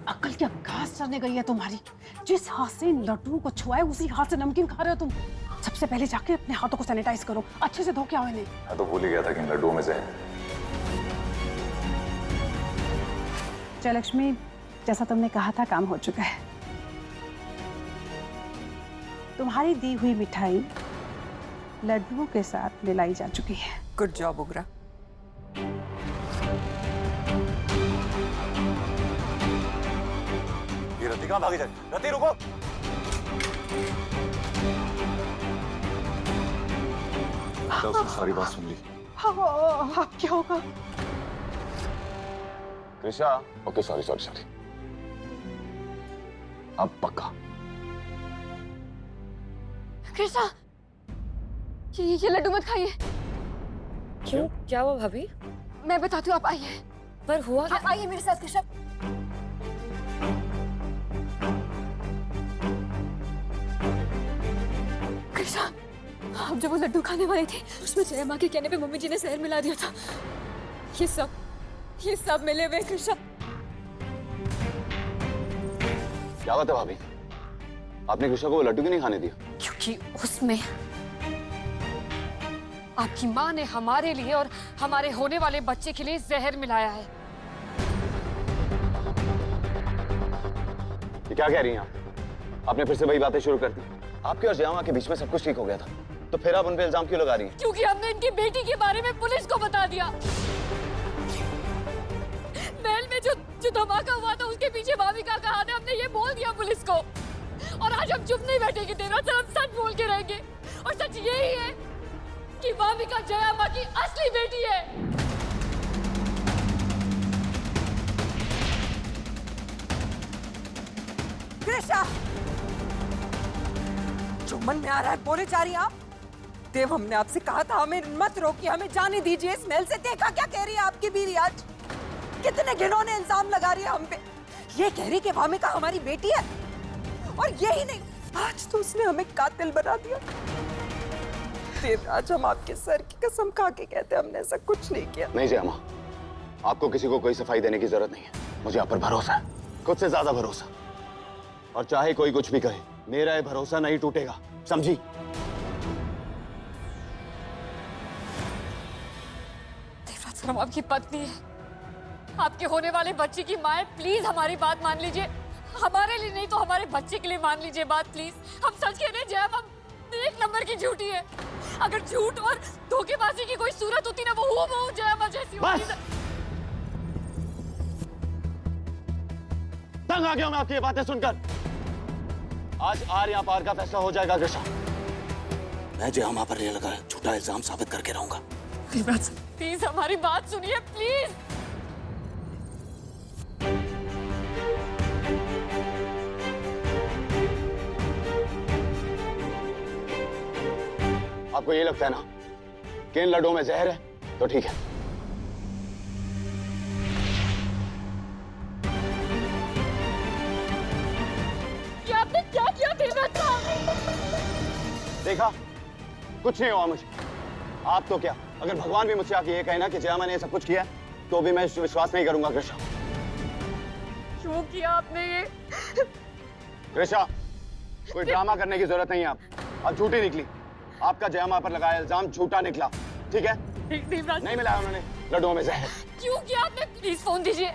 अक्ल क्या घास चरने गई है तुम्हारी? जिस हाथ से इन लड्डुओं को छुआए उसी हाथ से नमकीन खा रहे हो तुम। सबसे पहले जाके अपने हाथों को सैनिटाइज करो, अच्छे से धो के आओ इन्हें। मैं तो भूल ही गया था कि इन लड्डुओं में जहर। जय लक्ष्मी, जैसा तुमने कहा था काम हो चुका है। तुम्हारी दी हुई मिठाई लड्डुओं के साथ मिलाई जा चुकी है। Good job Ugra. ये रति कहाँ भागी जाए? रति रुको। तो उसने सारी बात सुन ली। हाँ, क्या होगा? Krisha, okay sorry sorry sorry. अब पक्का। कृष्णा, ये लड्डू मत खाइए। क्यों? क्या हुआ भाभी? मैं बताती हूँ, आप आइए। पर हुआ क्या? आप आइए मेरे साथ कृष्णा। कृष्णा, आप जब वो लड्डू खाने वाले थे उसमें जया माँ के कहने पे मम्मी जी ने जहर मिला दिया था। ये सब मिले हुए कृष्णा। क्या बात है भाभी? आपने कृष्णा को वो लड्डू क्यों नहीं खाने दिया? क्योंकि उसमें आपकी माँ ने हमारे लिए और हमारे होने वाले बच्चे के लिए जहर मिलाया है। ये क्या कह रही हैं आप? आपने फिर से वही बातें शुरू कर दी। आपके और जया माँ के बीच में सब कुछ ठीक हो गया था, तो फिर आप उन पे इल्जाम क्यों लगा रही हैं? क्योंकि हमने इनकी बेटी के बारे में पुलिस को बता दिया। महल में जो धमाका हुआ था उसके पीछे भाविका का हाथ है, हमने ये बोल दिया पुलिस को। और आज हम चुप नहीं बैठेंगे देवराज सर, हम सच बोल के रहेंगे। और सच यही है कि भाविका जया माँ की असली बेटी है। कृष्णा, जो मन में आ रहा है बोले जा रही हैं आप। देव, हमने आपसे कहा था हमें मत रोकिए, हमें जाने दीजिए इस महल से। देखा क्या कह रही है आपकी बीवी आज? कितने घिनौने इल्जाम लगा रही है हम पे। ये कह रही कि भामिका हमारी बेटी है, और यही नहीं, आज तो उसने हमें कातिल बना दिया। देवराज, हम आपके सर की कसम खा के कहते हमने ऐसा कुछ नहीं किया। नहीं जया माँ, आपको किसी को कोई सफाई देने की जरूरत नहीं है। मुझे आप पर भरोसा है, खुद से ज्यादा भरोसा। और चाहे कोई कुछ भी कहे, मेरा ये भरोसा नहीं टूटेगा, समझी? देवराज सर, हम आपकी पत्नी है, आपके होने वाले बच्चे की माँ है। प्लीज हमारी बात मान लीजिए। हमारे लिए नहीं तो हमारे बच्चे के लिए मान लीजिए बात, प्लीज। हम सच कह रहे हैं, जया माँ एक नंबर की झूठी है। अगर झूठ और धोखेबाजी की कोई सूरत होती ना, वो हूबहू जया माँ जैसी होती। तंग आ गया हूं मैं आपकी ये बातें सुनकर। आज आर या पार का फैसला हो जाएगा कृष्णा। मैं जया माँ पर ये लगा झूठा इल्जाम साबित करके रहूंगा। प्लीज हमारी बात सुनिए, प्लीज। आपको ये लगता है ना कि इन लड्डुओं में जहर है, तो ठीक है। ये आपने क्या किया देवराज साहब? देखा, कुछ नहीं हुआ मुझे। आप तो क्या, अगर भगवान भी मुझसे आके ये कहे ना कि जया मैंने ये सब कुछ किया है, तो भी मैं विश्वास नहीं करूंगा कृष्णा। क्यों किया आपने ये? कृष्णा, कोई ड्रामा करने की जरूरत नहीं है। आप झूठी निकली। आपका जया माँ पर लगाया इल्जाम झूठा निकला, ठीक है? नहीं मिलाया उन्होंने लड्डुओं में जहर। क्यों किया आपने? प्लीज फोन दीजिए।